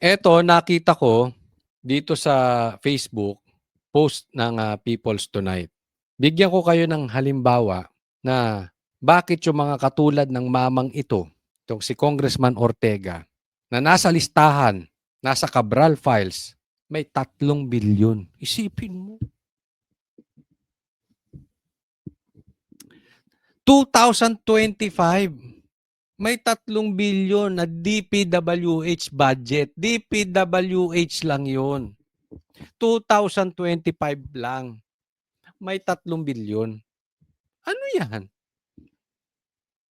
Eto nakita ko dito sa Facebook, post ng, People's Tonight. Bigyan ko kayo ng halimbawa na bakit yung mga katulad ng mamang ito, itong si Congressman Ortega, na nasa listahan, nasa Cabral Files, may 3 bilyon. Isipin mo. 2025, may 3 bilyon na DPWH budget. DPWH lang yun. 2025 lang. May 3 bilyon. Ano yan?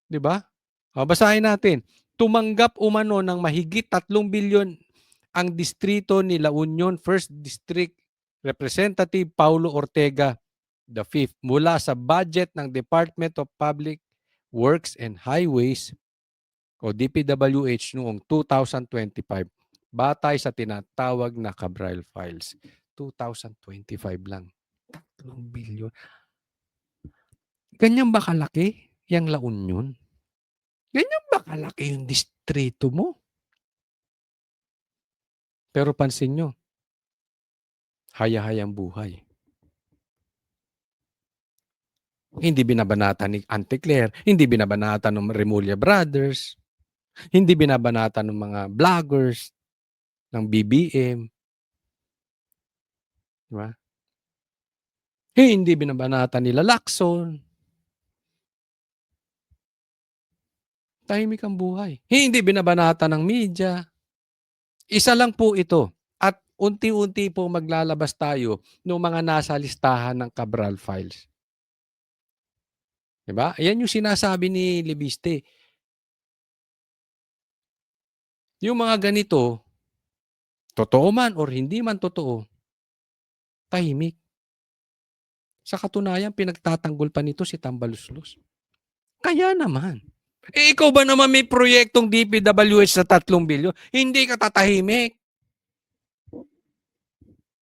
'Di ba? Basahin natin. Tumanggap umano ng mahigit 3 bilyon ang distrito ni La Union 1st District Representative Paulo Ortega V mula sa budget ng Department of Public Works and Highways o DPWH noong 2025 batay sa tinatawag na Cabral Files. 2025 lang. 3 bilyon. Ganyan ba kalaki yung La Union? Ganyan ba kalaki yung distrito mo? Pero pansin nyo, haya-hayang buhay. Hindi binabanatan ni Auntie Claire, hindi binabanatan ng Remulla Brothers, hindi binabanatan ng mga vloggers, ng BBM. Diba? Hindi binabanatan nila Lacson. Tahimik ang buhay. Hindi binabanatan ng media. Isa lang po ito. At unti-unti po maglalabas tayo ng mga nasa listahan ng Cabral Files. Diba? Ayan yung sinasabi ni Libiste. Yung mga ganito, totoo man or hindi man totoo, tahimik. Sa katunayan, pinagtatanggol pa nito si Tambaluslos. Kaya naman. Ikaw ba naman may proyektong DPWH sa 3 bilyon? Hindi ka tatahimik.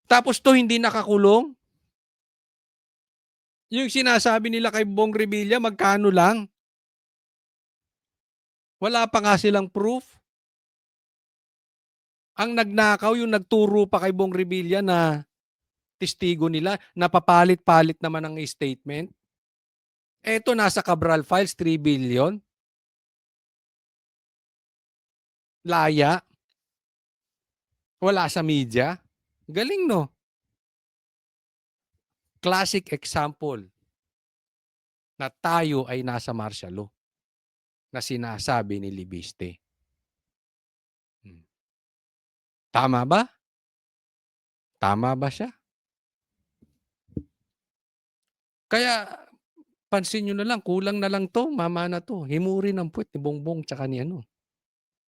Tapos to hindi nakakulong? Yung sinasabi nila kay Bong Revilla, magkano lang? Wala pa nga silang proof. Ang nagnakaw, yung nagturo pa kay Bong Revilla na testigo nila, napapalit-palit naman ang statement. Eto, nasa Cabral Files, 3 billion. Laya. Wala sa media. Galing, no? Classic example na tayo ay nasa martial law na sinasabi ni Libiste. Tama ba? Tama ba siya? Kaya pansin nyo na lang, kulang na lang to, mama na to. Himuri ng puwet ni Bongbong tsaka ni ano.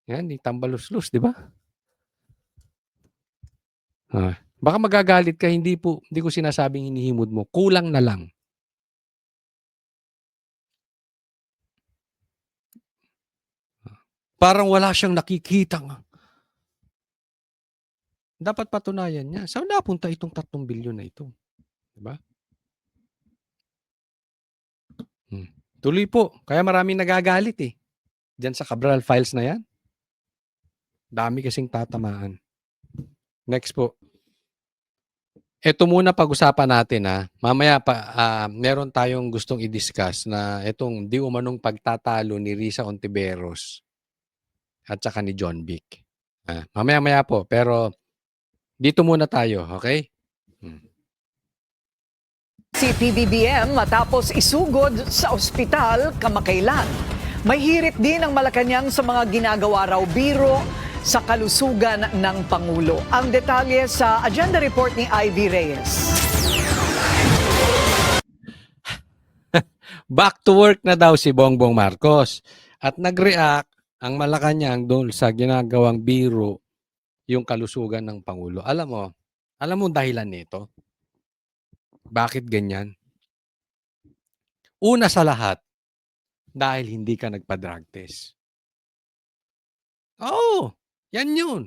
Yan, ni Tambaluslos, di ba? Baka magagalit ka, hindi ko sinasabing hinihimod mo. Kulang na lang. Parang wala siyang nakikita. Dapat patunayan niya. Saan napunta itong 3 bilyon na ito? Diba? Tuloy po. Kaya maraming nagagalit eh. Diyan sa Cabral Files na yan. Dami kasing tatamaan. Next po. Ito muna pag-usapan natin ha. Mamaya meron tayong gustong i-discuss na itong di umanong pagtatalo ni Risa Ontiveros at saka ni John Vic. Mamaya-maya po. Pero dito muna tayo, okay? Si PBBM matapos isugod sa ospital kamakailan. May hirit din ang Malacanang sa mga ginagawa raw biro sa kalusugan ng Pangulo. Ang detalye sa agenda report ni Ivy Reyes. Back to work na daw si Bongbong Marcos. At nag-react ang Malacanang doon sa ginagawang biro yung kalusugan ng Pangulo. Alam mo dahilan nito? Bakit ganyan? Una sa lahat, dahil hindi ka nagpa-drug test. Oo, yan yun.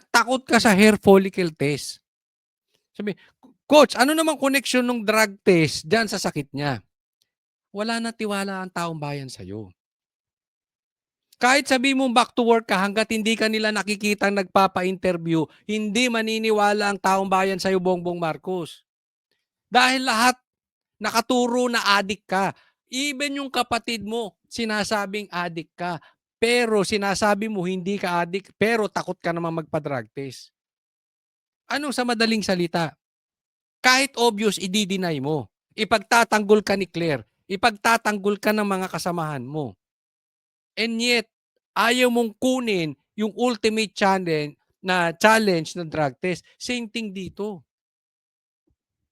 Takot ka sa hair follicle test. Sabi, Coach, ano naman connection ng drug test dyan sa sakit niya? Wala na tiwala ang taong bayan sa'yo. Kahit sabihin mong back to work ka, hangga't hindi ka nila nakikitang nagpapa-interview, hindi maniniwala ang taong bayan sa'yo, Bongbong Marcos. Dahil lahat nakaturo na adik ka. Even yung kapatid mo, sinasabing adik ka. Pero sinasabi mo hindi ka adik, pero takot ka naman magpa-drug test. Ano sa madaling salita? Kahit obvious, i-deny mo. Ipagtatanggol ka ni Claire. Ipagtatanggol ka ng mga kasamahan mo. And yet, ayaw mong kunin yung ultimate challenge ng drug test. Same thing dito.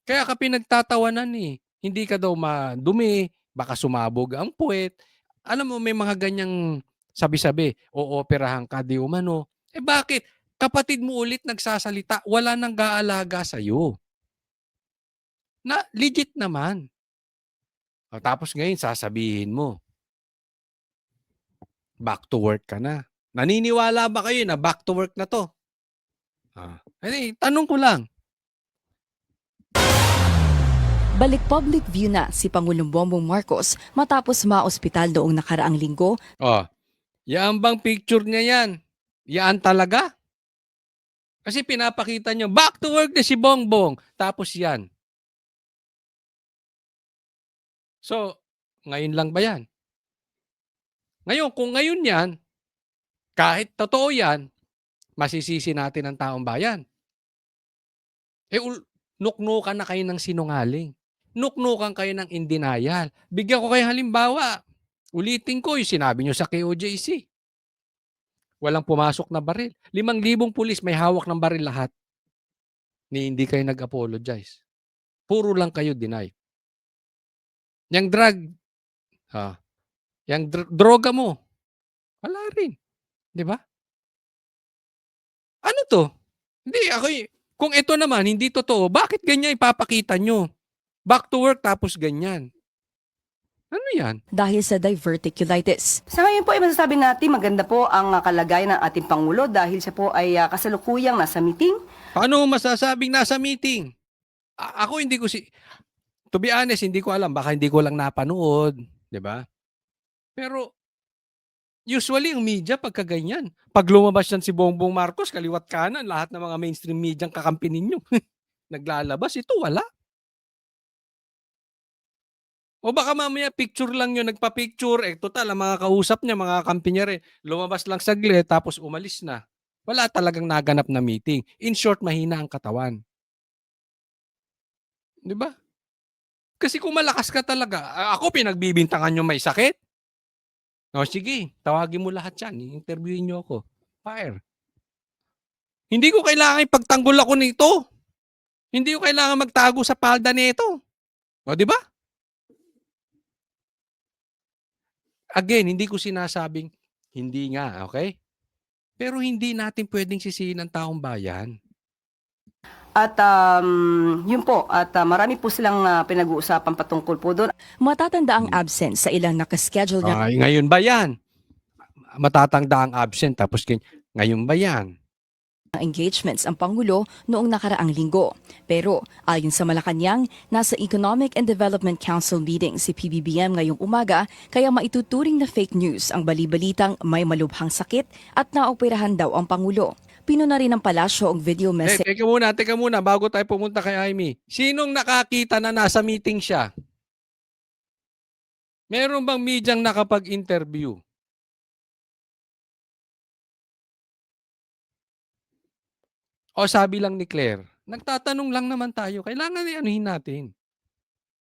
Kaya ka pinagtatawanan eh. Hindi ka daw madumi, baka sumabog ang puwet. Alam mo, may mga ganyang sabi-sabi. Ooperahan ka di umano. Eh bakit? Kapatid mo ulit nagsasalita, wala nang gaalaga sa'yo. Na legit naman. O, tapos ngayon sasabihin mo, back to work ka na. Naniniwala ba kayo na back to work na to? Tanong ko lang. Balik public view na si Pangulong Bongbong Marcos matapos maospital noong nakaraang linggo. Yan bang picture niya yan? Yan talaga? Kasi pinapakita niyo, back to work na si Bongbong. Tapos yan. So, ngayon lang ba yan? Ngayon, kung ngayon yan, kahit totoo yan, masisisi natin ang taong bayan. Nuknukan na kayo ng sinungaling. Nuknukan kayo ng in denial. Bigyan ko kayo halimbawa. Ulitin ko yung sinabi nyo sa KOJC. Walang pumasok na baril. 5,000 pulis may hawak ng baril lahat. Hindi kayo nag-apologize. Puro lang kayo deny. Yang droga mo, wala rin. Di ba? Ano to? Hindi, kung ito naman, hindi totoo, bakit ganyan ipapakita nyo? Back to work tapos ganyan. Ano yan? Dahil sa diverticulitis. Sa ngayon po ay masasabi natin maganda po ang kalagayan ng ating Pangulo dahil siya po ay kasalukuyang nasa meeting. Paano masasabing nasa meeting? Ako hindi ko to be honest, hindi ko alam. Baka hindi ko lang napanood. Di ba? Pero usually ang media pagka ganyan. Pag lumabas yan si Bongbong Marcos, kaliwat kanan, lahat ng mga mainstream media ang kakampi ninyo. Naglalabas. Ito wala. O baka mamaya picture lang yun, nagpa-picture, total, ang mga kausap niya, mga kampi niya rin, lumabas lang saglit, tapos umalis na. Wala talagang naganap na meeting. In short, mahina ang katawan. Di ba? Kasi kung malakas ka talaga, ako pinagbibintangan nyo may sakit. O sige, tawagin mo lahat yan, interviewin nyo ako. Fire. Hindi ko kailangan ipagtanggol ako nito. Hindi ko kailangan magtago sa palda nito. O di ba? Again, hindi ko sinasabing hindi nga, okay? Pero hindi natin pwedeng sisihin ang taong bayan. At yun po, at marami po silang pinag-uusapan patungkol po doon. Matatanda ang absent sa ilang nakaschedule na Ngayon ba yan? Matatanda ang absent tapos ngayon ba yan? engagements ang Pangulo noong nakaraang linggo. Pero ayon sa Malacanang, nasa Economic and Development Council meeting si PBBM ngayong umaga kaya maituturing na fake news ang bali-balitang may malubhang sakit at naoperahan daw ang Pangulo. Pinuna rin ng palasyo ang video message. Teka muna, bago tayo pumunta kay Amy. Sinong nakakita na nasa meeting siya? Meron bang medyang nakapag-interview? O sabi lang ni Claire, nagtatanong lang naman tayo, kailangan anuhin natin.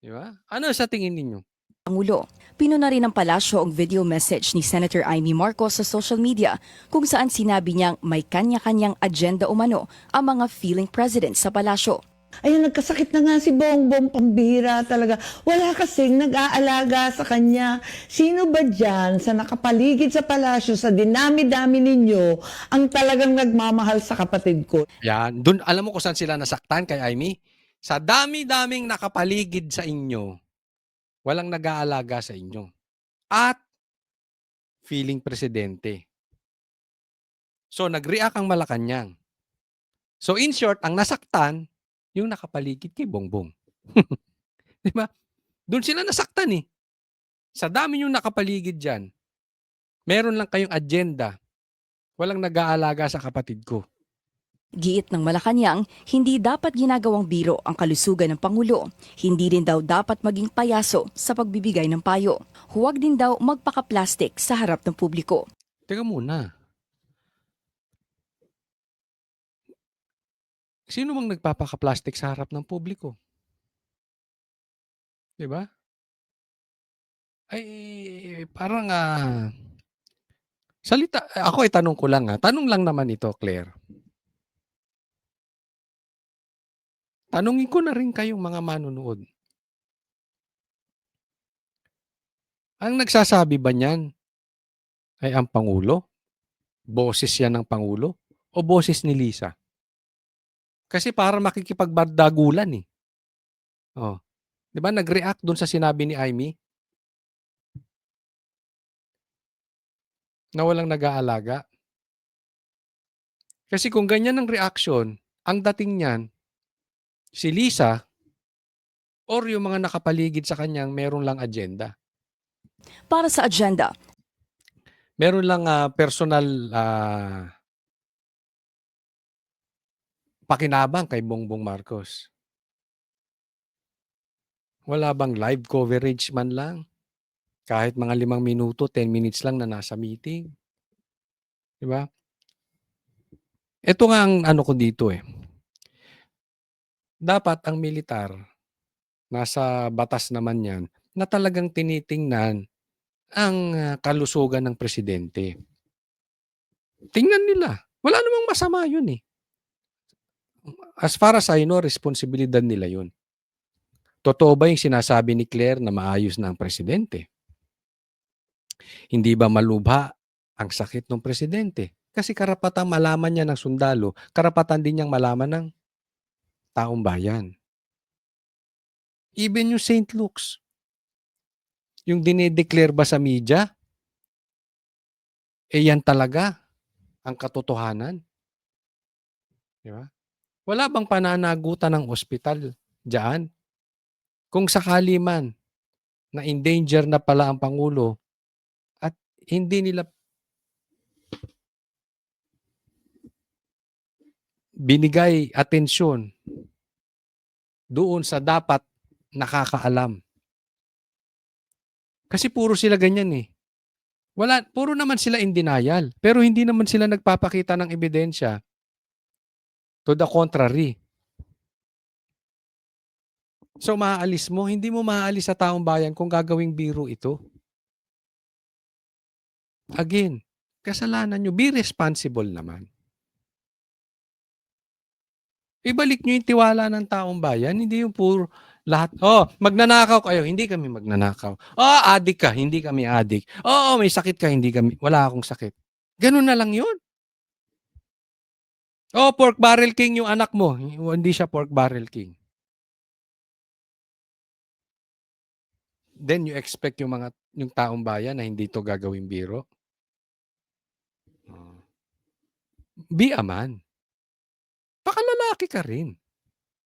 Di ba? Ano sa tingin ninyo? Pangulo. Pinuna rin ng palasyo ang video message ni Senator Amy Marcos sa social media kung saan sinabi niyang may kanya-kanyang agenda umano ang mga feeling president sa palasyo. Ayun, nagkasakit na nga si Bongbong, pambihira talaga. Wala kasing nag-aalaga sa kanya. Sino ba dyan sa nakapaligid sa palasyo, sa dinami-dami ninyo, ang talagang nagmamahal sa kapatid ko? Yan. Doon, alam mo kung saan sila nasaktan kay Amy? Sa dami-daming nakapaligid sa inyo, walang nag-aalaga sa inyo. At feeling presidente. So, nag-react ang Malacanang. So, in short, ang nasaktan, yung nakapaligid kay Bongbong. Di ba? Doon sila nasaktan eh. Sa dami yung nakapaligid dyan. Meron lang kayong agenda. Walang nag-aalaga sa kapatid ko. Giit ng Malacanang, hindi dapat ginagawang biro ang kalusugan ng Pangulo. Hindi rin daw dapat maging payaso sa pagbibigay ng payo. Huwag din daw magpaka-plastic sa harap ng publiko. Teka muna. Sino mang nagpapaka-plastic sa harap ng publiko? 'Di ba? Ay, parang, ako ay tanong ko lang, tanong lang naman ito, Claire. Tanungin ko na rin kayong mga manonood. Ang nagsasabi ba niyan ay ang Pangulo? Boses yan ng Pangulo? O boses ni Lisa? Kasi para makikipagbardagulan eh. Oh. 'Di ba nag-react doon sa sinabi ni Amy na walang nag-aalaga? Kasi kung ganyan ang reaction, ang dating niyan, si Lisa or yung mga nakapaligid sa kanyang meron lang agenda. Para sa agenda, Meron lang personal pakinabang kay Bongbong Marcos. Wala bang live coverage man lang? Kahit mga 5 minuto, 10 minutes lang na nasa meeting. 'Di ba? Ito nga ang ano ko dito eh. Dapat ang militar, nasa batas naman yan, na talagang tinitingnan ang kalusugan ng presidente. Tingnan nila. Wala namang masama yun eh. As far as I know, responsibilidad nila yun. Totoo ba yung sinasabi ni Claire na maayos na ang presidente? Hindi ba malubha ang sakit ng presidente? Kasi karapatan malaman niya ng sundalo, karapatan din niyang malaman ng taong bayan. Even yung St. Luke's, yung dinideclare ba sa media, yan talaga ang katotohanan. Di ba? Wala bang pananagutan ng ospital diyan? Kung sakali man na in danger na pala ang Pangulo at hindi nila binigay atensyon doon sa dapat nakakaalam. Kasi puro sila ganyan eh. Puro naman sila in denial. Pero hindi naman sila nagpapakita ng ebidensya. To the contrary. So maaalis mo, hindi mo maaalis sa taong bayan kung gagawing biro ito. Again, kasalanan nyo. Be responsible naman. Ibalik nyo yung tiwala ng taong bayan. Hindi yung puro lahat. Magnanakaw kayo. Hindi kami magnanakaw. Adik ka. Hindi kami adik. May sakit ka. Hindi kami. Wala akong sakit. Ganun na lang yun. Pork barrel king yung anak mo. Hindi siya pork barrel king. Then you expect yung taong bayan na hindi to gagawing biro. Be a man. Pakalalaki ka rin.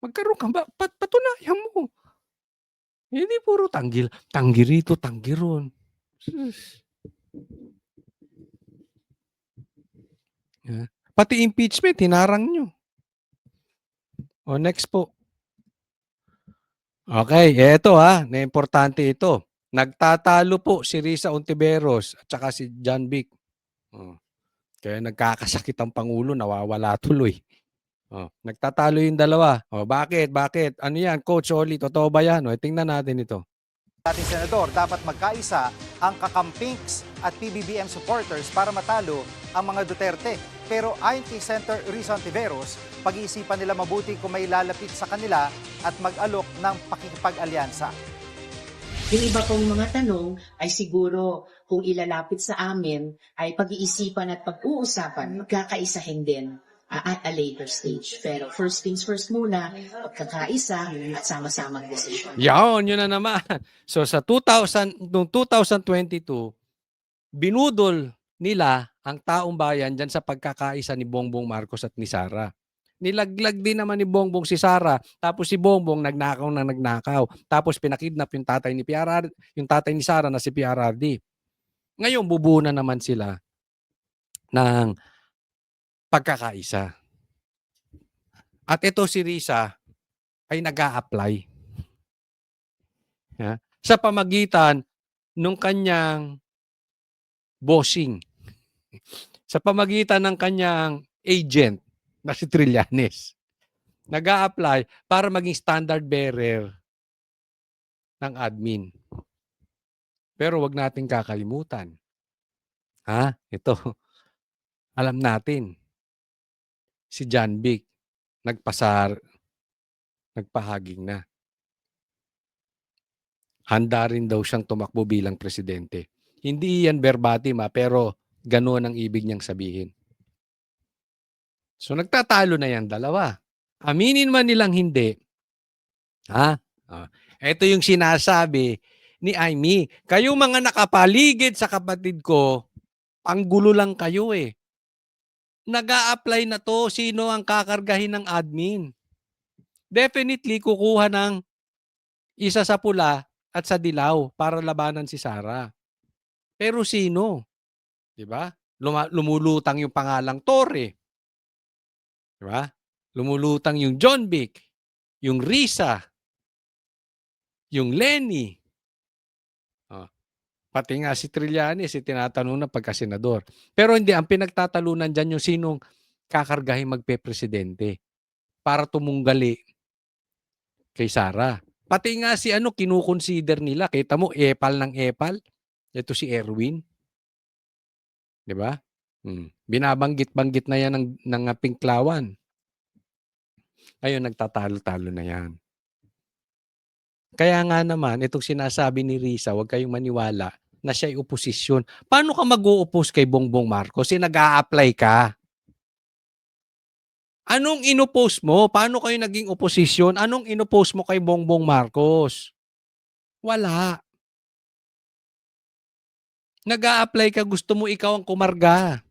Magkaroon ka ba? Patunayan mo. Hindi puro tanggil. Tanggi rito, tanggi ron. Pati impeachment, hinarang nyo. Next po. Okay, eto na importante ito. Nagtatalo po si Risa Ontiveros at saka si John Vic. Kaya nagkakasakit ang Pangulo, nawawala tuloy. Nagtatalo yung dalawa. Bakit? Ano yan, Coach Oli? Totoo ba yan? Tingnan natin ito. Dating senador, dapat magkaisa ang kakampings at PBBM supporters para matalo ang mga Duterte. Pero ayon kay Senator Risa Ontiveros, pag-iisipan nila mabuti kung may lalapit sa kanila at mag-alok ng pakikipag-alyansa. Yung iba pong mga tanong ay siguro kung ilalapit sa amin ay pag-iisipan at pag-uusapan, magkakaisahin din at a later stage. Pero first things first muna, pagkakaisa at sama-samang decision. Yun na naman. So sa 2022, binudol nila ang taong bayan dyan sa pagkakaisa ni Bongbong Marcos at ni Sara. Nilaglag din naman ni Bongbong si Sara, tapos si Bongbong nagnakaw. Tapos pinakidnap yung tatay ni Sara na si PRRD. Ngayon bubuo na naman sila ng pagkakaisa. At ito si Risa ay nag-a-apply, sa pamagitan nung kanyang bossing, sa pamagitan ng kanyang agent na si Trillanes. Nag-a-apply para maging standard bearer ng admin. Pero wag nating kakalimutan. Ito, alam natin, si John Vic nagpahaging na. Handa rin daw siyang tumakbo bilang presidente. Hindi yan verbatim pero ganoon ang ibig niyang sabihin. So nagtatalo na yan dalawa. Aminin man nilang hindi. Ito yung sinasabi ni Amy. Kayo mga nakapaligid sa kapatid ko, panggulo lang kayo eh. Nag-a-apply na to. Sino ang kakargahin ng admin? Definitely kukuha ng isa sa pula at sa dilaw para labanan si Sara. Pero sino? 'Di ba? Lumulutang yung pangalang Torre. 'Di ba? Lumulutang yung John Vic, yung Risa, yung Lenny. Pati nga si Trillanes, tinatanong na pagka-senador. Pero hindi, ang pinagtatalunan dyan yung sinong kakargahin magpe-presidente para tumunggali kay Sara. Pati nga si kinukonsider nila. Kita mo, epal ng epal. Ito si Erwin. Di ba? Binabanggit-banggit na yan ng Pinklawan. Ayun, nagtatalo-talo na yan. Kaya nga naman, itong sinasabi ni Risa, huwag kayong maniwala na siya'y oposisyon. Paano ka mag-o-oppose kay Bongbong Marcos? Nag-a-apply ka. Anong inoppose mo? Paano kayo naging oposisyon? Anong inoppose mo kay Bongbong Marcos? Wala. Nag-a-apply ka, gusto mo ikaw ang kumarga.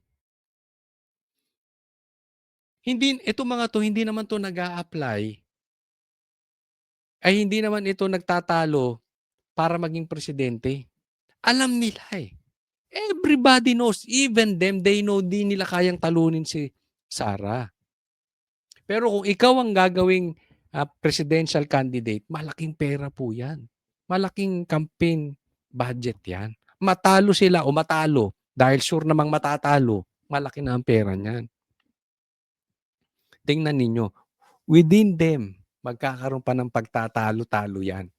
Itong mga to, hindi naman to nag-a-apply. Ay hindi naman ito nagtatalo para maging presidente. Alam nila eh. Everybody knows, even them, they know di nila kayang talunin si Sara. Pero kung ikaw ang gagawing presidential candidate, malaking pera po yan. Malaking campaign budget yan. Matalo sila o matalo, dahil sure namang matatalo, malaki na ang pera niyan. Tingnan ninyo, within them, magkakaroon pa ng pagtatalo-talo yan.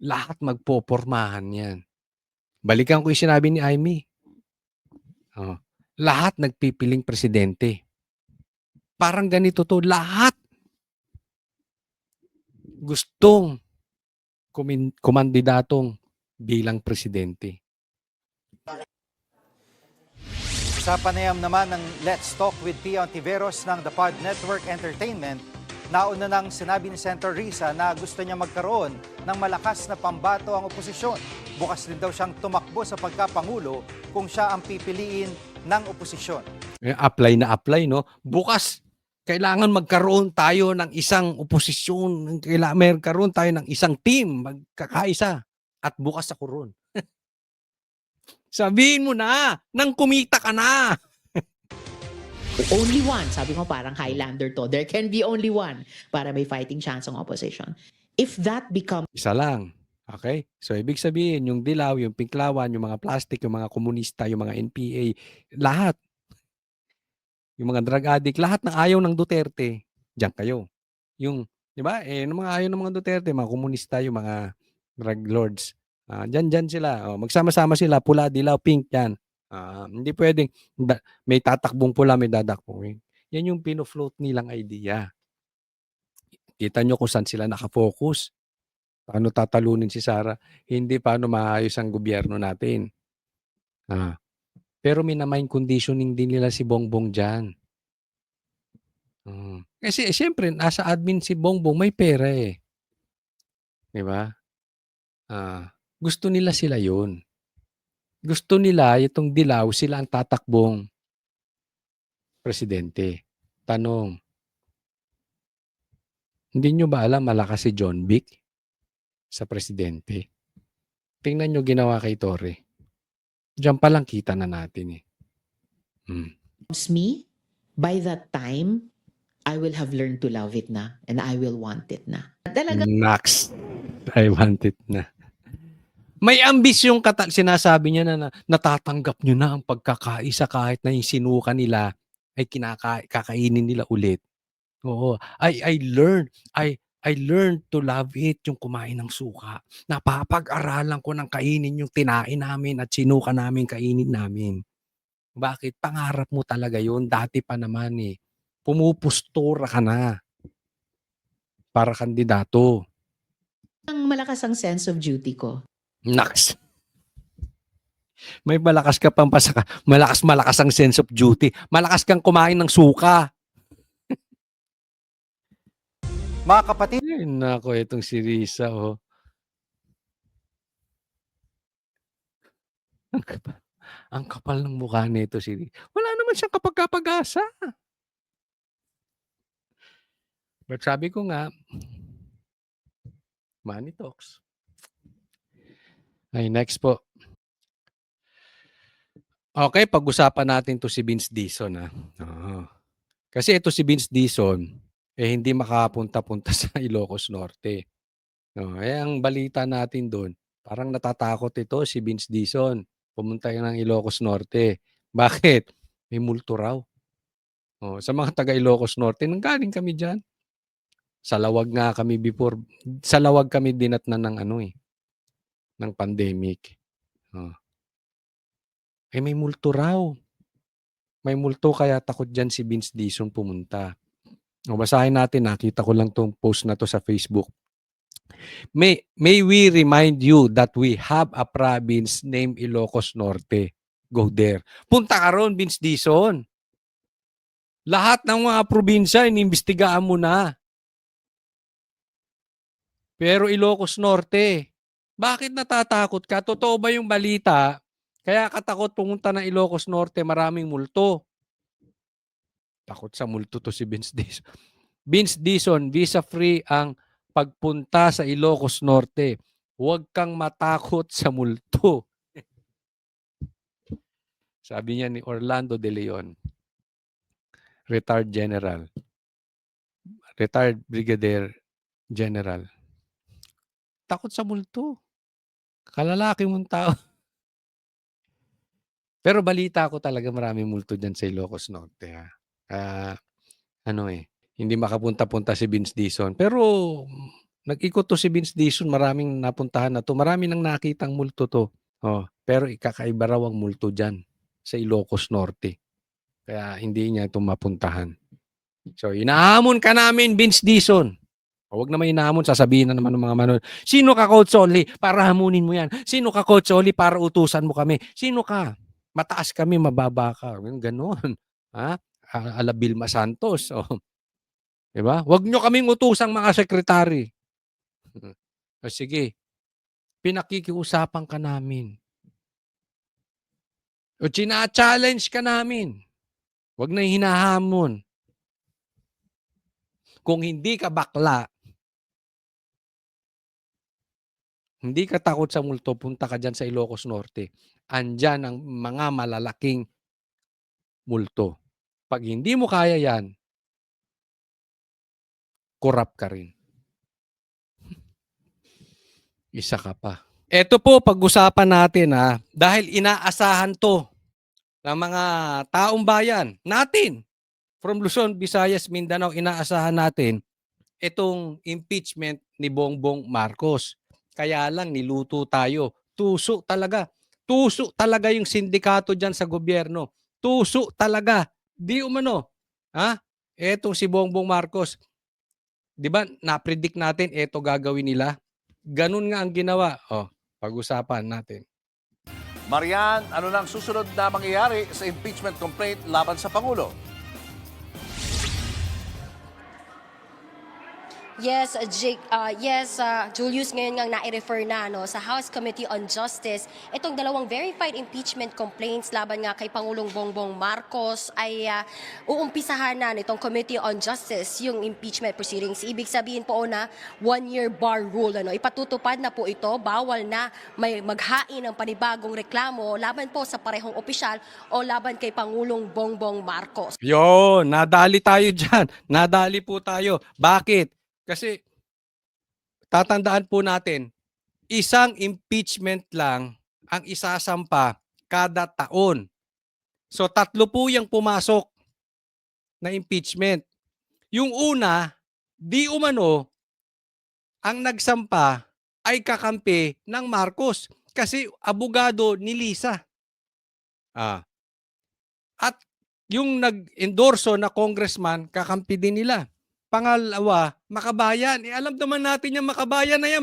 Lahat magpopormahan yan. Balikan ko yung sinabi ni Amy. Lahat nagpipiling presidente. Parang ganito to, lahat gustong kumandidatong bilang presidente. Sa panayam naman ng Let's Talk with Pia Ontiveros ng The Pod Network Entertainment, nauna nang sinabi ni Senator Risa na gusto niya magkaroon ng malakas na pambato ang oposisyon. Bukas din daw siyang tumakbo sa pagkapangulo kung siya ang pipiliin ng oposisyon. Apply na apply, no? Bukas, kailangan magkaroon tayo ng isang oposisyon. Kailangan magkaroon tayo ng isang team, magkakaisa. At bukas ako ron. Sabihin mo na, nang kumita ka na. Only one. Sabi mo parang Highlander to. There can be only one para may fighting chance ang opposition. If that becomes Isa lang. Okay? So, ibig sabihin, yung dilaw, yung pinklawan, yung mga plastic, yung mga komunista, yung mga NPA, lahat. Yung mga drug addict, lahat na ayaw ng Duterte, diyan kayo. Yung, di ba? Yung mga ayaw ng mga Duterte, mga komunista, yung mga drug lords, diyan sila. Magsama-sama sila, pula, dilaw, pink, yan. Hindi pwedeng may tatakbong pula, may dadakbong. Yan yung pino-float nilang idea. Kita nyo kung saan sila nakafocus. Paano tatalunin si Sara? Hindi paano maayos ang gobyerno natin. Pero minamind conditioning din nila si Bongbong dyan. Kasi siyempre, nasa admin si Bongbong, may pera eh. Di ba? Gusto nila sila yun. Gusto nila, itong dilaw, sila ang tatakbong presidente. Tanong, hindi nyo ba alam malakas si John Vic sa presidente? Tingnan nyo ginawa kay Torre. Diyan pa lang kita na natin eh. Loves me, by that time, I will have learned to love it na and I will want it na. Talaga Next. I want it na. May ambisyong sinasabi niya na natatanggap niyo na ang pagkakaisa kahit na yung sinuka nila ay kakainin nila ulit. Oo. I learned to love it, yung kumain ng suka. Napapag-aralan ko ng kainin yung tinain namin at sinuka namin kainin namin. Bakit? Pangarap mo talaga yun. Dati pa naman eh. Pumupustura ka na para kandidato. ang malakas ang sense of duty ko. Naks. May malakas ka pang pasaka. Malakas ang sense of duty. Malakas kang kumain ng suka. Mga kapatid, Ay, nako, itong si Risa, oh. Ang kapal ng mukha nito si Risa. Wala naman siyang kapag-asa. But sabi ko nga, money talks. Ay, next po. Okay, pag-usapan natin to si Vince Dizon. Kasi ito si Vince Dizon, hindi makapunta-punta sa Ilocos Norte. Ang balita natin doon, parang natatakot ito si Vince Dizon. Pumunta ng Ilocos Norte. Bakit? May multo raw. Sa mga taga Ilocos Norte, nanggaling kami dyan. Sa Lawag nga kami before. Sa Lawag kami dinatnan ng ng pandemic. May multo raw. May multo kaya takot dyan si Vince Dizon pumunta. Basahin natin, nakita ko lang tong post na to sa Facebook. May we remind you that we have a province named Ilocos Norte. Go there. Punta ka ron, Vince Dizon. Lahat ng mga probinsya, inimbestigaan mo na. Pero Ilocos Norte, bakit natatakot ka? Totoo ba yung balita? Kaya katakot pumunta ng Ilocos Norte, maraming multo. Takot sa multo to si Vince Dizon. Vince Dizon, visa-free ang pagpunta sa Ilocos Norte. Huwag kang matakot sa multo. Sabi niya ni Orlando De Leon, retired general. Retired brigadier general. Takot sa multo. Kalalaki mong tao. Pero balita ko talaga maraming multo dyan sa Ilocos Norte. Hindi makapunta-punta si Vince Dizon. Pero nag-ikot to si Vince Dizon, maraming napuntahan na to. Marami nang nakitang multo to. Pero ikakaiba raw ang multo dyan sa Ilocos Norte. Kaya hindi niya ito mapuntahan. So, inahamon ka namin, Vince Dizon. Huwag naman inahamon, sasabihin na naman ng mga manood. Sino ka, Coach Oli, para hamunin mo yan? Sino ka, Coach Oli, para utusan mo kami? Sino ka? Mataas kami, mababa ka. Ganon. Ala Vilma Santos. Diba? Huwag nyo kaming utusang mga sekretary. Sige. Pinakikiusapan ka namin. O china-challenge ka namin. Huwag na hinahamon. Kung hindi ka bakla, hindi ka takot sa multo, punta ka dyan sa Ilocos Norte. Andyan ang mga malalaking multo. Pag hindi mo kaya yan, korap ka rin. Isa ka pa. Ito po, pag-usapan natin dahil inaasahan to ng mga taong bayan natin. From Luzon, Visayas, Mindanao, inaasahan natin itong impeachment ni Bongbong Marcos. Kaya lang niluto tayo. Tuso talaga. Tuso talaga yung sindikato dyan sa gobyerno. Tuso talaga. Di umano. Etong si Bongbong Marcos. Di ba, na-predict natin, eto gagawin nila. Ganun nga ang ginawa. Pag-usapan natin. Marian, ano nang susunod na mangyayari sa impeachment complaint laban sa Pangulo? Yes, Jake, Julius, ngayon nga nai-refer na sa House Committee on Justice itong dalawang verified impeachment complaints laban nga kay Pangulong Bongbong Marcos ay uumpisahan na nitong Committee on Justice yung impeachment proceedings. Ibig sabihin po na 1-year bar rule. Ipatutupad na po ito, bawal na may maghain ng panibagong reklamo laban po sa parehong opisyal o laban kay Pangulong Bongbong Marcos. Yun, nadali tayo dyan. Nadali po tayo. Bakit? Kasi tatandaan po natin, isang impeachment lang ang isasampa kada taon. So 3 po yung pumasok na impeachment. Yung una, di umano, ang nagsampa ay kakampi ng Marcos kasi abogado ni Lisa. At yung nag-endorso na congressman, kakampi din nila. Pangalawa, Makabayan. Alam naman natin yung Makabayan na yan,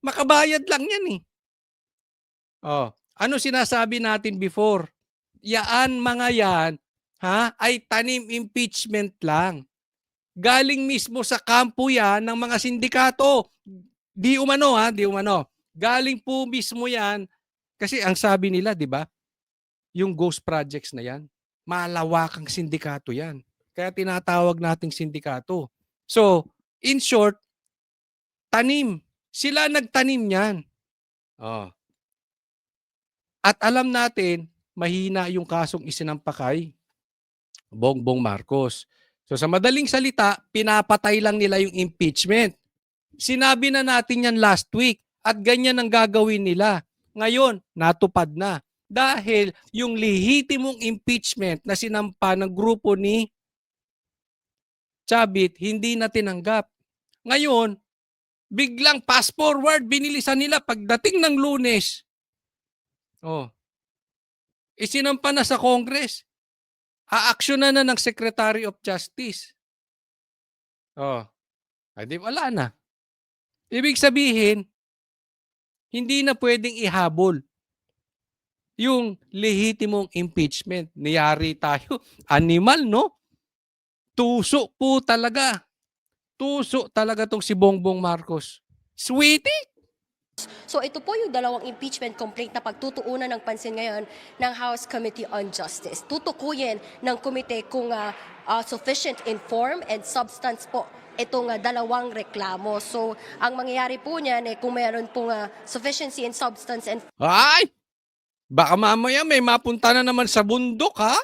makabayad lang yan eh. Ano sinasabi natin before? Mga yan, ay tanim impeachment lang. Galing mismo sa kampo yan ng mga sindikato. Di umano. Galing po mismo yan. Kasi ang sabi nila, di ba? Yung ghost projects na yan, malawakang sindikato yan. Kaya tinatawag nating sindikato. So, in short, tanim. Sila nagtanim yan. At alam natin, mahina yung kasong isinampakay Bongbong Marcos. So sa madaling salita, pinapatay lang nila yung impeachment. Sinabi na natin yan last week at ganyan ang gagawin nila. Ngayon, natupad na. Dahil yung lehitimong impeachment na sinampa ng grupo ni Chavit, hindi na tinanggap. Ngayon, biglang fast forward, binilisan nila pagdating ng Lunes. Isinampa na sa Congress. Aaksyonan na ng Secretary of Justice. Di wala na. Ibig sabihin, hindi na pwedeng ihabol yung lehitimong impeachment. Niyari tayo. Animal, no? Tuso po talaga. Tuso talaga tong si Bongbong Marcos. Sweetie! So ito po yung dalawang impeachment complaint na pagtutuunan ng pansin ngayon ng House Committee on Justice. Tutukuyin ng komite kung sufficient in form and substance po itong dalawang reklamo. So ang mangyayari po niyan kung mayroon pong sufficiency in substance and Ay! Baka mamaya may mapunta na naman sa bundok, ha?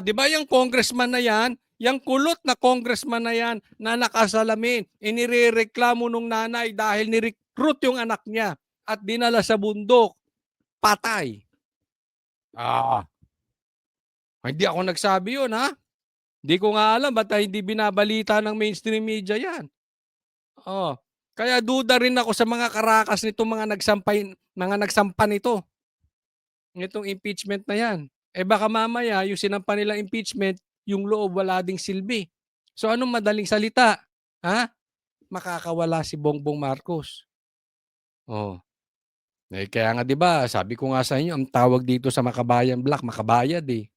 Di ba yung congressman na yan, yung kulot na congressman na yan na nakasalamin, inirereklamo nung nanay dahil ni-recruit yung anak niya at dinala sa bundok, patay. Hindi ako nagsabi yun, ha? Hindi ko nga alam ba't hindi binabalita ng mainstream media yan. Kaya duda rin ako sa mga karakas nito mga nagsampa nito. Itong impeachment na yan. Baka mamaya yung sinampa nilang impeachment, yung loob wala ding silbi. So anong madaling salita? Makakawala si Bongbong Marcos. Kaya nga 'di ba, sabi ko nga sa inyo, ang tawag dito sa Makabayan Black, makabayad eh.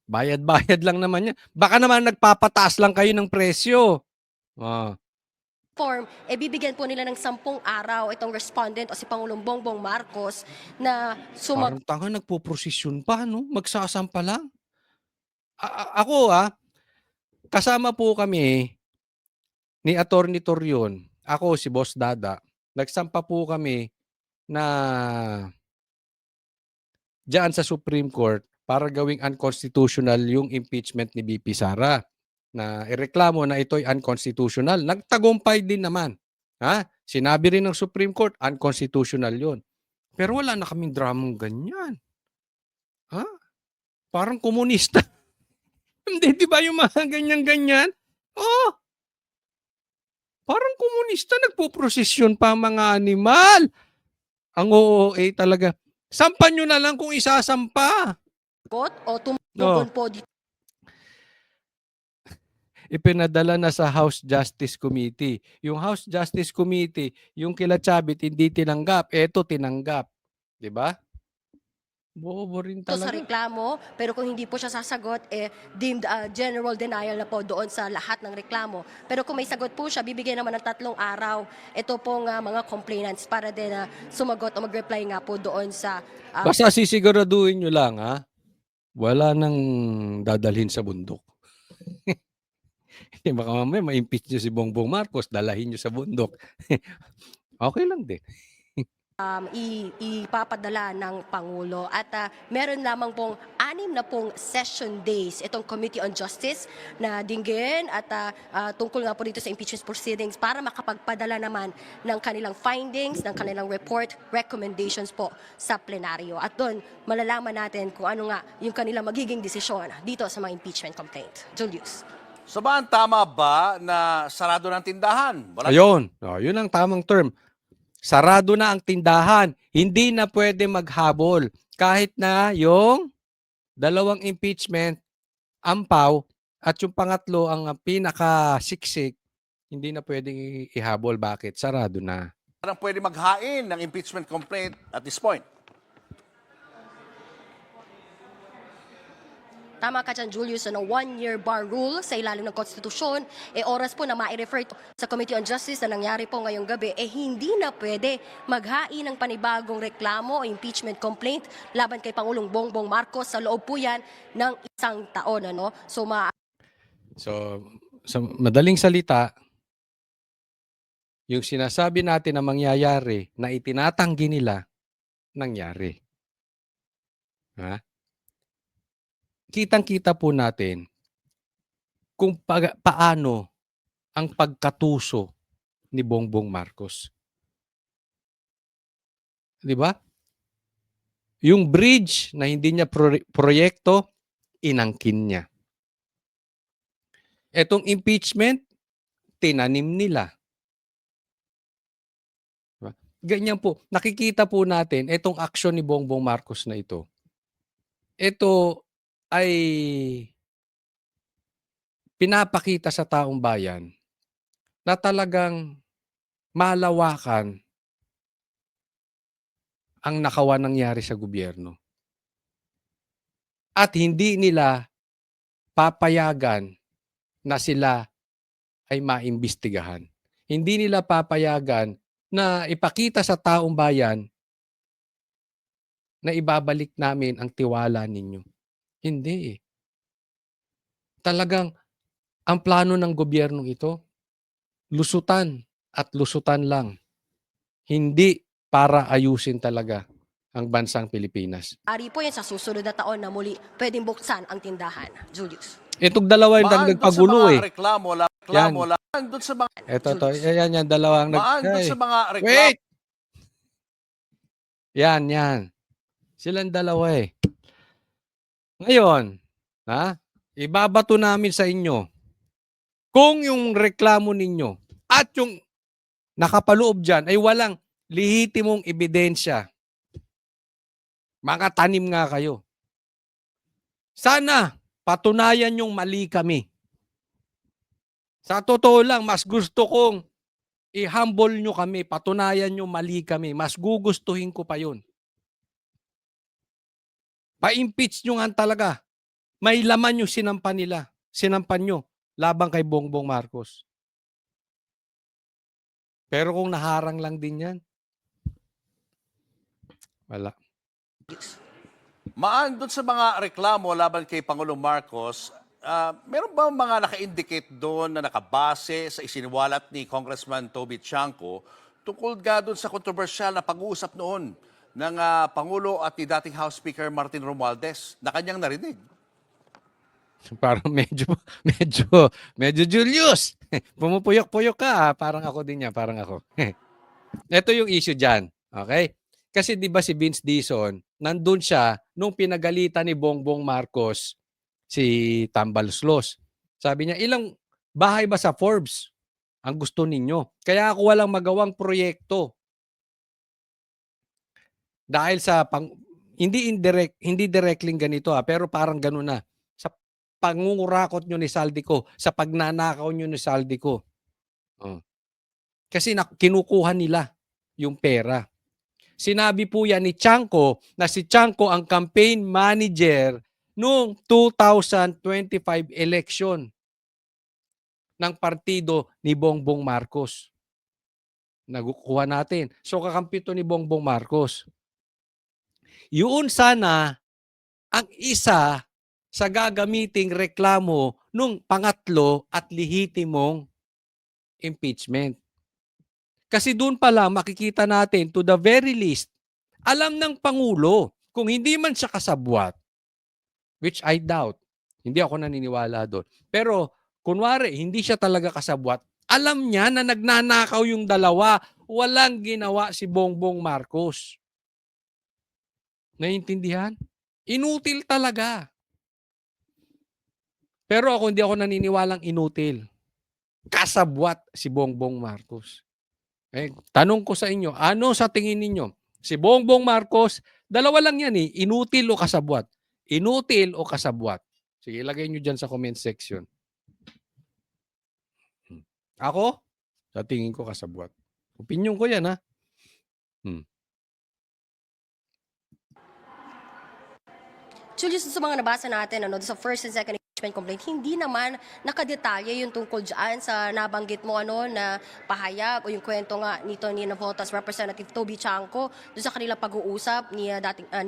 Bayad-bayad lang naman yan. Baka naman nagpapataas lang kayo ng presyo. form, bibigyan po nila ng 10 araw itong respondent o si Pangulong Bongbong Marcos na Parang tanga, nagpo-prosesyon pa, no? Magsasampa lang. Ako, kasama po kami ni Attorney Torion, ako si Boss Dada, nagsampa po kami na diyan sa Supreme Court para gawing unconstitutional yung impeachment ni BP Sara na ireklamo na ito'y unconstitutional. Nagtagumpay din naman. Sinabi rin ng Supreme Court, unconstitutional yun. Pero wala na kaming dramang ganyan. Parang komunista. Hindi, di ba yung mga ganyan-ganyan? Parang komunista, nagpo-prosesyon pa mga animal. Ang OOA talaga. Sampan nyo na lang kung isasampa. o tumugon po dito. Ipinadala na sa House Justice Committee. Yung House Justice Committee, yung kila Chavit hindi tinanggap, eto tinanggap. 'Di ba? Bobo rin sa talaga. reklamo, pero kung hindi po siya sasagot, deemed general denial na po doon sa lahat ng reklamo. Pero kung may sagot po siya, bibigyan naman ng 3 araw ito pong mga complainants para din sumagot o mag-reply nga po doon sa Basta sisiguraduhin nyo lang, ha? Wala nang dadalhin sa bundok. Baka mamaya ma-impeach nyo si Bongbong Marcos, dalahin nyo sa bundok. Okay lang din. ipapadala ng Pangulo. At meron lamang pong 6 na pong session days itong Committee on Justice na dinggin at tungkol nga po dito sa impeachment proceedings para makapagpadala naman ng kanilang findings, ng kanilang report, recommendations po sa plenaryo. At doon, malalaman natin kung ano nga yung kanilang magiging desisyon dito sa mga impeachment complaint. Julius. So ba, tama ba na sarado ng tindahan? Ayun. Yun ang tamang term. Sarado na ang tindahan. Hindi na pwede maghabol. Kahit na yung 2 impeachment, ampaw, at yung pangatlo, ang pinakasiksik, hindi na pwedeng ihabol. Bakit? Sarado na. Parang pwede maghain ng impeachment complaint at this point. Tama ka dyan, Julius, na 1-year bar rule sa ilalim ng konstitusyon, oras po na ma-refer sa Committee on Justice na nangyari po ngayong gabi, hindi na pwede maghain ng panibagong reklamo o impeachment complaint laban kay Pangulong Bongbong Marcos sa loob po yan ng 1 taon. Ano? So, sa madaling salita, yung sinasabi natin na mangyayari na itinatanggi nila, nangyari. Ha? Kitang-kita po natin kung paano ang pagkatuso ni Bongbong Marcos. 'Di ba? Yung bridge na hindi niya proyekto, inangkin niya. Etong impeachment, tinanim nila. Diba? Ganyan po. Nakikita po natin itong aksyon ni Bongbong Marcos na ito. Ito ay pinapakita sa taong bayan na talagang malawakan ang nakawan nangyari sa gobyerno. At hindi nila papayagan na sila ay maimbestigahan. Hindi nila papayagan na ipakita sa taong bayan na ibabalik namin ang tiwala ninyo. Hindi. Talagang ang plano ng gobyernong ito, lusutan at lusutan lang. Hindi para ayusin talaga ang bansang Pilipinas. ari po yan sa susunod na taon na muli pwedeng buksan ang tindahan. Julius. Itong dalawa yung nagpagulo eh. Reklamo, doon sa mga Ito, yan, dalawang doon sa mga reklamo. Wait! Yan. Silang dalawa eh. Ngayon, ibabato namin sa inyo kung yung reklamo ninyo at yung nakapaloob dyan ay walang lehitimong ebidensya. Mga tanim nga kayo. Sana patunayan yung mali kami. Sa totoo lang, mas gusto kong i-humble nyo kami, patunayan nyo mali kami. Mas gugustuhin ko pa yun. Pa-impeach nyo nga talaga. May laman yung sinampan nyo labang kay Bongbong Marcos. Pero kung naharang lang din yan, wala. Doon sa mga reklamo laban kay Pangulong Marcos, meron ba mga naka-indicate doon na nakabase sa isiniwalat ni Congressman Toby Chanco tungkol nga doon sa kontrobersyal na pag-uusap noon ng Pangulo at ni dating House Speaker Martin Romualdez na kanyang narinig? Parang medyo Julius. Pumupuyok-puyok ka. Parang ako din yan. Parang ako. Ito yung issue dyan. Okay? Kasi di ba si Vince Dizon, nandun siya nung pinagalitan ni Bongbong Marcos si Tambaloslos. Sabi niya, ilang bahay ba sa Forbes ang gusto ninyo? Kaya ako walang magawang proyekto. Dahil sa hindi directly ganito pero parang gano'n na. Sa pangungurakot nyo ni Saldico, sa pagnanakaw nyo ni Saldico. Kasi kinukuha nila yung pera. Sinabi po yan ni Chanco na si Chanco ang campaign manager noong 2025 election ng partido ni Bongbong Marcos. Nakukuha natin. So kakampi to ni Bongbong Marcos. Yun sana ang isa sa gagamiting reklamo nung pangatlo at lehitimong impeachment. Kasi doon pa lang makikita natin, to the very least, alam ng Pangulo, kung hindi man siya kasabwat, which I doubt, hindi ako naniniwala doon. Pero kunwari, hindi siya talaga kasabwat, alam niya na nagnanakaw yung dalawa, walang ginawa si Bongbong Marcos. Naiintindihan? Inutil talaga. Pero ako hindi ako naniniwalang inutil. Kasabwat si Bongbong Marcos. Tanong ko sa inyo, ano sa tingin ninyo? Si Bongbong Marcos, dalawa lang yan inutil o kasabwat. Inutil o kasabwat. Sige, ilagay nyo dyan sa comment section. Ako, sa tingin ko kasabwat. Opinion ko yan, ha? Julius, sa mga nabasa natin, sa first and second impeachment complaint, hindi naman nakadetalye yung tungkol dyan sa nabanggit mo na pahayag o yung kwento nga nito ni Navotas Representative Toby Chanco doon sa kanilang pag-uusap ni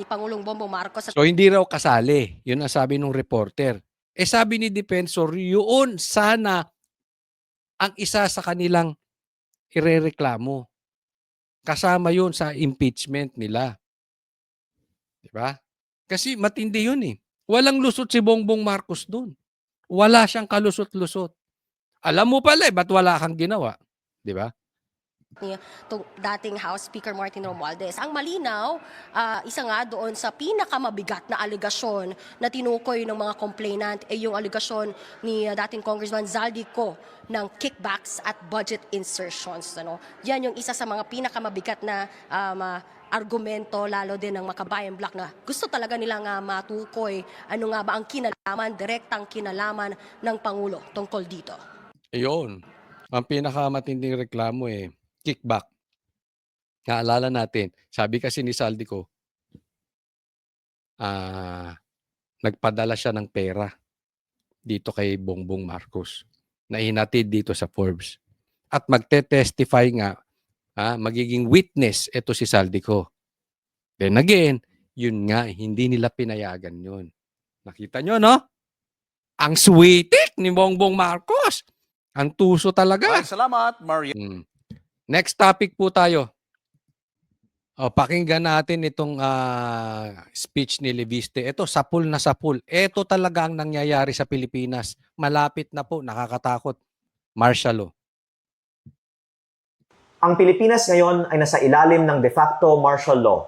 Pangulong Bongbong Marcos. So, hindi raw kasali. Yun ang sabi ng reporter. Sabi ni Defensor, yun sana ang isa sa kanilang irereklamo. Kasama yun sa impeachment nila. Diba? Kasi matindi yun Walang lusot si Bongbong Marcos dun. Wala siyang kalusot-lusot. Alam mo pala ba't wala kang ginawa? Di ba? Dating House Speaker Martin Romualdez. Ang malinaw, isa nga doon sa pinakamabigat na aligasyon na tinukoy ng mga complainant ay yung aligasyon ni dating Congressman Zaldico ng kickbacks at budget insertions. Yan yung isa sa mga pinakamabigat na argumento lalo din ng Makabayan Black na gusto talaga nilang matukoy ano nga ba ang kinalaman, direktang kinalaman ng Pangulo tungkol dito. Ayun. Ang pinakamatinding reklamo kickback. Naalala natin, sabi kasi ni Zaldico, nagpadala siya ng pera dito kay Bongbong Marcos na hinatid dito sa Forbes. At magte-testify nga, magiging witness ito si Zaldico. Then again, yun nga, hindi nila pinayagan yun. Nakita nyo, no? Ang sweetik ni Bongbong Marcos. Ang tuso talaga. Maraming salamat, Maria. Next topic po tayo. Pakinggan natin itong speech ni Leviste. Ito, sapul na sapul. Ito talaga ang nangyayari sa Pilipinas. Malapit na po, nakakatakot. Martial law. Ang Pilipinas ngayon ay nasa ilalim ng de facto martial law.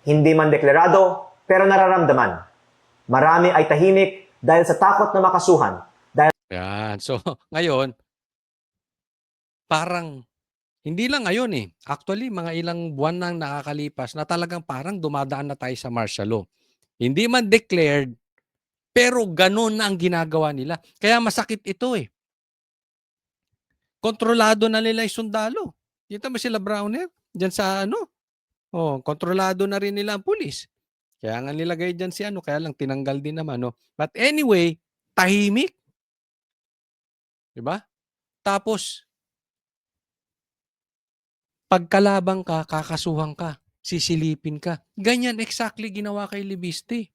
Hindi man deklarado, pero nararamdaman. Marami ay tahimik dahil sa takot na makasuhan. Yan. So, ngayon, parang, hindi lang ngayon Actually, mga ilang buwan nang nakakalipas na talagang parang dumadaan na tayo sa martial law. Hindi man declared, pero ganun na ang ginagawa nila. Kaya masakit ito Kontrolado na nila yung sundalo. Kita mo sila Browner? Diyan sa kontrolado na rin nila ang pulis. Kaya nga nilagay dyan si kaya lang tinanggal din naman. But anyway, tahimik. Diba? Tapos, pagkalabang ka, kakasuhan ka, sisilipin ka. Ganyan exactly ginawa kay Leviste.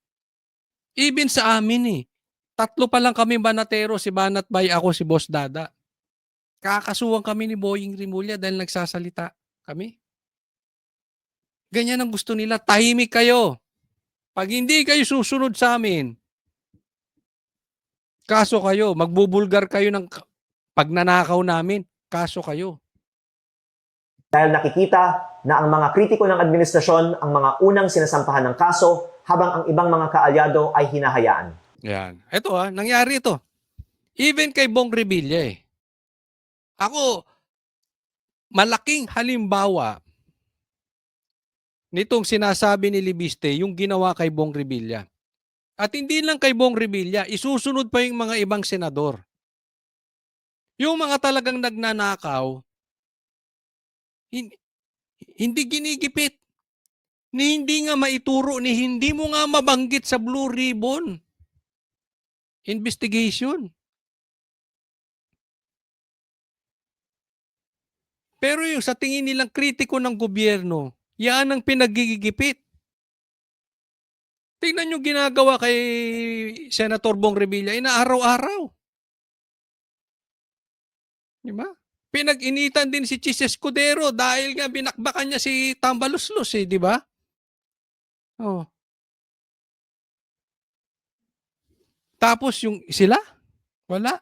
Even sa amin 3 pa lang kami banatero, si Banat Bay, ako, si Boss Dada. Kakasuhan kami ni Boying Rimulya dahil nagsasalita kami. Ganyan ang gusto nila. Tahimik kayo. Pag hindi kayo susunod sa amin, kaso kayo. Magbubulgar kayo ng pagnanakaw namin, kaso kayo. Dahil nakikita na ang mga kritiko ng administrasyon ang mga unang sinasampahan ng kaso habang ang ibang mga kaalyado ay hinahayaan. Yan. Ito nangyari ito. Even kay Bong Revilla Ako, malaking halimbawa nitong sinasabi ni Leviste yung ginawa kay Bong Revilla. At hindi lang kay Bong Revilla, isusunod pa yung mga ibang senador. Yung mga talagang nagnanakaw, hindi ginigipit. Ni hindi nga maituro, ni hindi mo nga mabanggit sa Blue Ribbon investigation. Pero yung sa tingin nilang kritiko ng gobyerno, yan ang pinagigigipit. Tingnan nyo ginagawa kay Senator Bong Revilla, inaaraw-araw. Di ba? Pinag-initan din si Chis Escudero dahil nga binakbakan niya si Tambaluslos, di ba? Oh. Tapos yung sila, wala.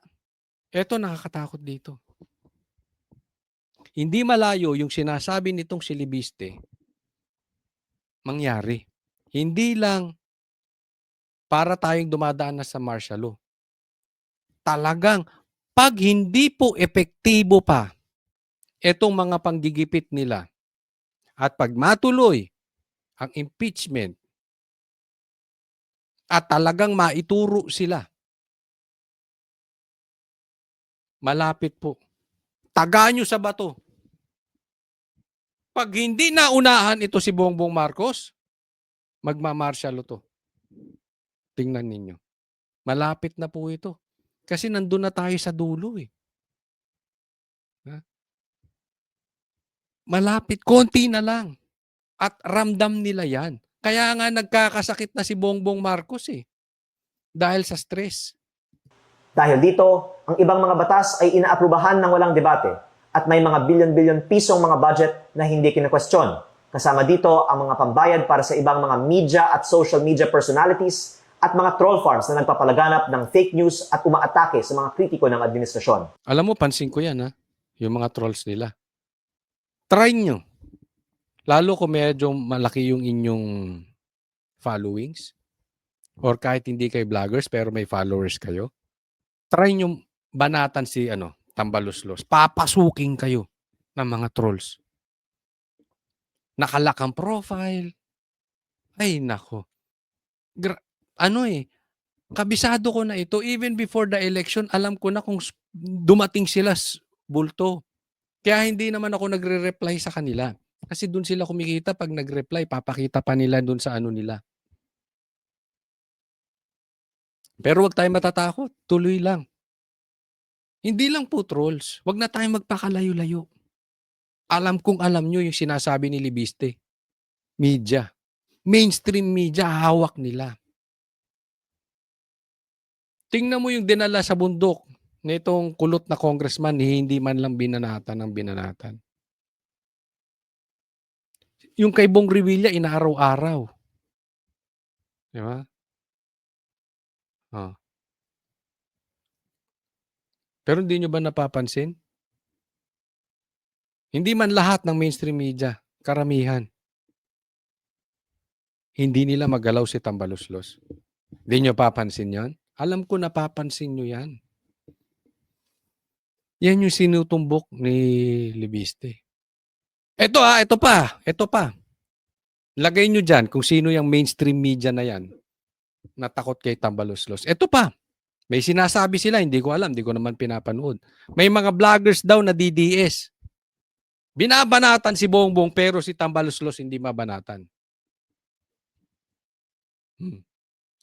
Eto nakakatakot dito. Hindi malayo yung sinasabi nitong si Libiste mangyari. Hindi lang para tayong dumadaan na sa martial law. Talagang pag hindi po epektibo pa itong mga panggigipit nila at pag matuloy ang impeachment at talagang maituro sila, malapit po. Taga nyo sa bato. Pag hindi naunahan ito si Bongbong Marcos, magmamartial law to. Tingnan ninyo. Malapit na po ito. Kasi nandun na tayo sa dulo eh. Ha? Malapit, konti na lang. At ramdam nila yan. Kaya nga nagkakasakit na si Bongbong Marcos eh. Dahil sa stress. Dahil dito, ang ibang mga batas ay inaaprubahan ng walang debate at may mga bilyon-bilyon pisong mga budget na hindi kinakwestiyon. Kasama dito ang mga pambayad para sa ibang mga media at social media personalities at mga troll farms na nagpapalaganap ng fake news at umaatake sa mga kritiko ng administrasyon. Alam mo, pansin ko yan ha. Yung mga trolls nila. Try nyo. Lalo kung medyo malaki yung inyong followings or kahit hindi kayo vloggers pero may followers kayo. Try nyo banatan si Tambaluslos. Papasukin kayo ng mga trolls. Nakalak ang profile. Ay, nako. Kabisado ko na ito. Even before the election, alam ko na kung dumating sila bulto. Kaya hindi naman ako nagre-reply sa kanila. Kasi doon sila kumikita pag nag-reply, papakita pa nila doon sa ano nila. Pero wag tayo matatakot. Tuloy lang. Hindi lang po trolls. Wag na tayong magpakalayo-layo. Alam kong alam nyo yung sinasabi ni Libiste. Media. Mainstream media, hawak nila. Tingnan mo yung dinala sa bundok nitong kulot na congressman, hindi man lang binanatan ng binanatan. Yung kay Bong Revilla, inaaraw-araw. Di ba? Oh. Pero hindi nyo ba napapansin? Hindi man lahat ng mainstream media, karamihan. Hindi nila magalaw si Tambaluslos. Hindi nyo papansin yon? Alam ko napapansin nyo yan. Yan yung sinutumbok ni Libiste. Ito pa. Lagay nyo dyan kung sino yung mainstream media na yan. Natakot kay Tambaluslos. Ito pa. May sinasabi sila, hindi ko alam, hindi ko naman pinapanood. May mga vloggers daw na DDS. Binabanatan si Bongbong pero si Tambaluslos hindi mabanatan.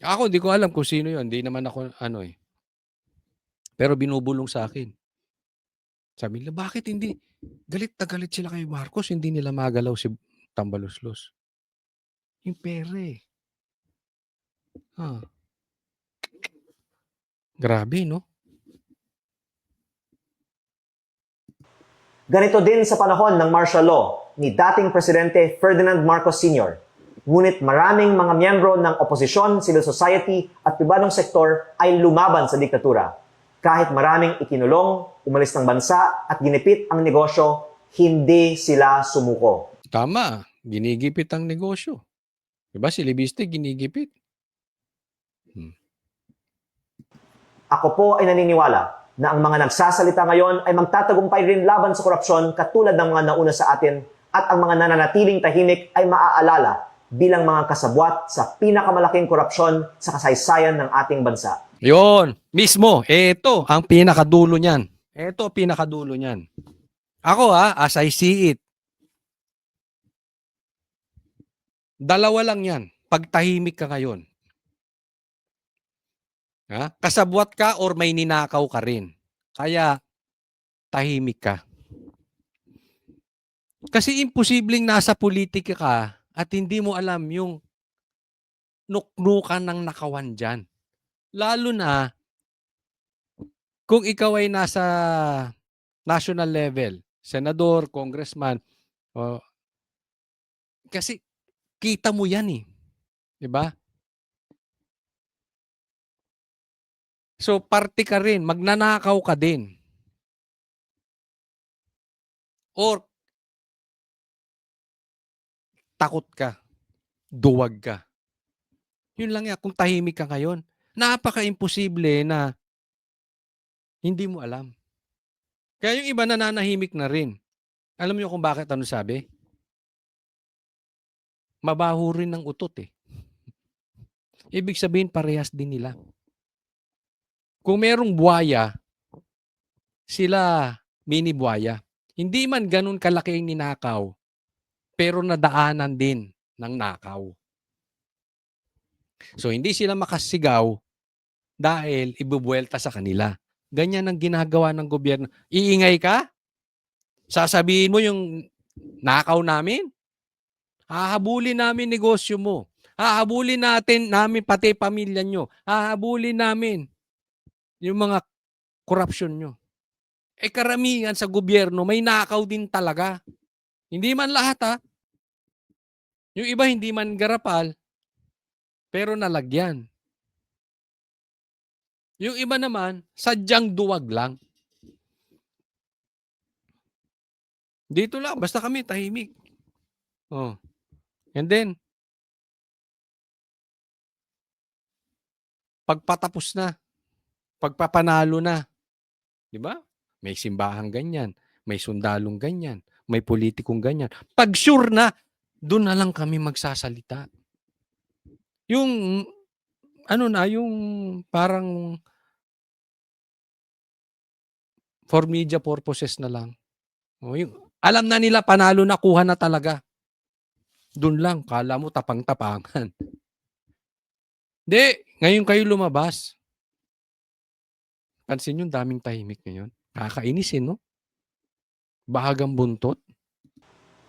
Ako, hindi ko alam kung sino yun. Hindi naman ako, Pero binubulong sa akin. Sabi nila, bakit hindi? Galit na galit sila kay Marcos, hindi nila magalaw si Tambaluslos. Yung pere. Grabe, no? Ganito din sa panahon ng martial law ni dating Presidente Ferdinand Marcos Sr. Ngunit maraming mga miyembro ng oposisyon, civil society at pribadong sektor ay lumaban sa diktatura. Kahit maraming ikinulong, umalis ng bansa at ginipit ang negosyo, hindi sila sumuko. Tama, ginigipit ang negosyo. Diba si Libiste ginigipit? Ako po ay naniniwala na ang mga nagsasalita ngayon ay magtatagumpay rin laban sa korupsyon katulad ng mga nauna sa atin at ang mga nananatiling tahimik ay maaalala bilang mga kasabwat sa pinakamalaking korupsyon sa kasaysayan ng ating bansa. Yon, mismo, ito ang pinakadulo niyan. Ito ang pinakadulo niyan. Ako as I see it, Dalawa lang yan. Pagtahimik ka ngayon. Kasabwat ka or may ninakaw ka rin. Kaya, tahimik ka. Kasi imposibleng nasa politika ka at hindi mo alam yung nuknukan ng nakawan dyan. Lalo na kung ikaw ay nasa national level, senador, congressman, kasi kita mo yan eh. Diba? So, parte ka rin. Magnanakaw ka din. Or, takot ka. Duwag ka. Yun lang yan. Kung tahimik ka ngayon, napaka-imposible na hindi mo alam. Kaya yung iba nananahimik na rin. Alam niyo kung bakit ano sabi? Mabaho rin ng utot eh. Ibig sabihin, parehas din nila. Kung merong buwaya, sila mini buwaya. Hindi man ganun kalaki ang ninakaw, pero nadaanan din ng nakaw. So, hindi sila makasigaw dahil ibubuelta sa kanila. Ganyan ang ginagawa ng gobyerno. Iingay ka? Sasabihin mo yung nakaw namin? Hahabulin namin negosyo mo. Hahabulin namin pati pamilya nyo. Hahabulin namin yung mga korupsyon nyo. Karamihan sa gobyerno may nakaw din talaga. Hindi man lahat ha. Yung iba hindi man garapal, pero nalagyan. Yung iba naman, sadyang duwag lang. Dito lang, basta kami tahimik. Oh. And then, pagpatapos na, pagpapanalo na, di ba? May simbahang ganyan, may sundalong ganyan, may politikong ganyan. Pag sure na, doon na lang kami magsasalita. Yung, yung parang for media purposes na lang. Alam na nila, panalo na, kuha na talaga. Doon lang, kala mo tapang-tapangan. Hindi, ngayon kayo lumabas. Pansin yung daming tahimik ngayon. Kakainisin, no? Bahagang buntot.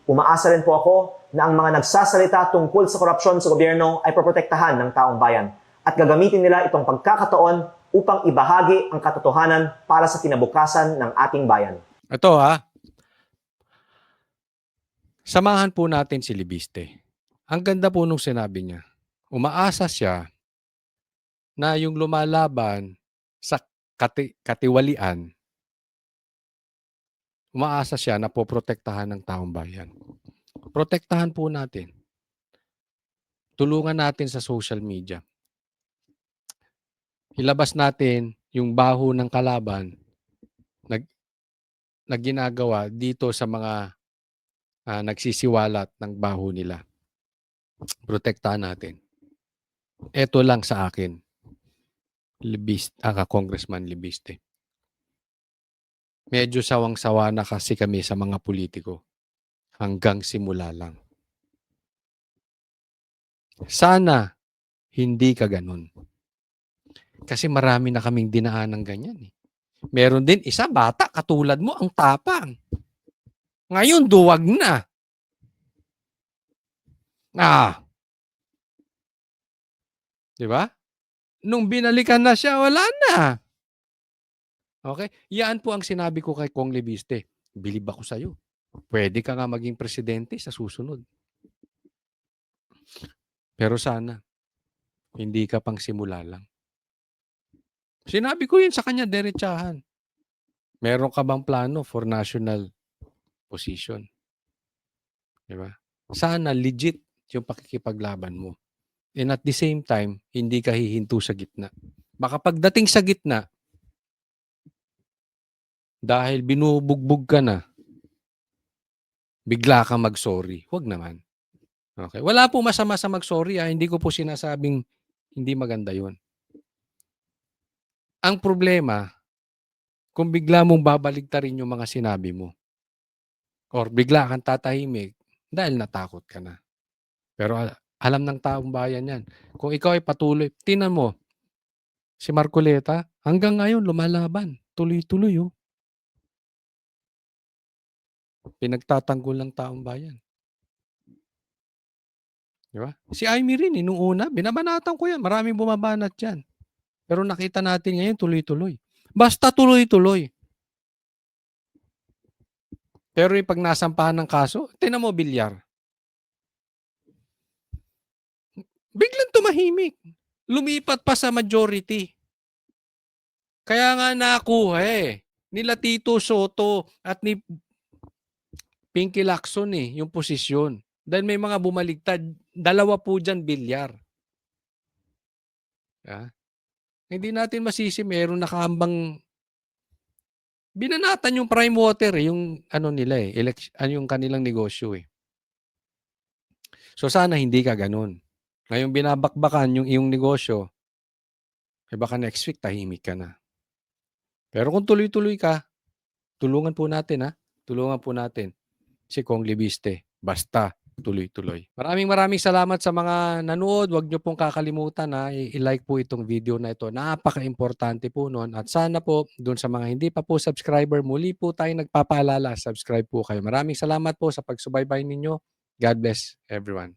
Umaasa rin po ako na ang mga nagsasalita tungkol sa korupsyon sa gobyerno ay proprotektahan ng taong bayan at gagamitin nila itong pagkakataon upang ibahagi ang katotohanan para sa kinabukasan ng ating bayan. Ito samahan po natin si Libiste. Ang ganda po nung sinabi niya. Umaasa siya na yung lumalaban sa katiwalian, umaasa siya na poprotektahan ng taong bayan. Protektahan po natin. Tulungan natin sa social media. Ilabas natin yung baho ng kalaban na ginagawa dito sa mga nagsisiwalat ng baho nila. Protektahan natin. Ito lang sa akin. Congressman Libiste. Medyo sawang-sawa na kasi kami sa mga politiko. Hanggang simula lang. Sana hindi ka ganun. Kasi marami na kaming dinaan ng ganyan. Meron din isa, bata, katulad mo, ang tapang. Ngayon, duwag na. Diba? Nung binalikan na siya, wala na. Okay? Yan po ang sinabi ko kay Kong Libiste. Bilib ako sa'yo. Pwede ka nga maging presidente sa susunod. Pero sana, hindi ka pang simula lang. Sinabi ko yun sa kanya, derechahan. Meron ka bang plano for national position? Diba? Sana legit yung pakikipaglaban mo. And at the same time, hindi ka hihinto sa gitna. Baka pagdating sa gitna, dahil binubugbog ka na, bigla ka mag-sorry. Huwag naman. Okay? Wala po masama sa mag-sorry. Hindi ko po sinasabing hindi maganda yun. Ang problema, kung bigla mong babaligtarin yung mga sinabi mo, or bigla kang tatahimik dahil natakot ka na. Pero alam ng taong bayan yan. Kung ikaw ay patuloy, tingnan mo, si Marcoleta, hanggang ngayon lumalaban. Tuloy-tuloy, oh. Pinagtatanggol ng taong bayan. Di ba? Si Amy rin, nung una, binabanatan ko yan. Maraming bumabanat yan. Pero nakita natin ngayon, tuloy-tuloy. Basta tuloy-tuloy. Pero yung pag nasampahan ng kaso, tingnan mo, Bilyar. Biglang tumahimik. Lumipat pa sa majority. Kaya nga nakuha nila Tito Soto at ni Pinky Lacson yung posisyon. Dahil may mga bumaligtad. Dalawa po dyan, Bilyar. Hindi natin masisi, meron nakaambang binanatan yung prime water, yung ano nila yung kanilang negosyo So sana hindi ka ganun. Ngayon binabakbakan yung iyong negosyo, baka next week tahimik ka na. Pero kung tuloy-tuloy ka, tulungan po natin Tulungan po natin si Kong Libiste. Basta tuloy-tuloy. Maraming salamat sa mga nanood. Huwag niyo pong kakalimutan i-like po itong video na ito. Napaka-importante po nun. At sana po, dun sa mga hindi pa po subscriber, muli po tayo nagpapaalala. Subscribe po kayo. Maraming salamat po sa pagsubaybay ninyo. God bless everyone.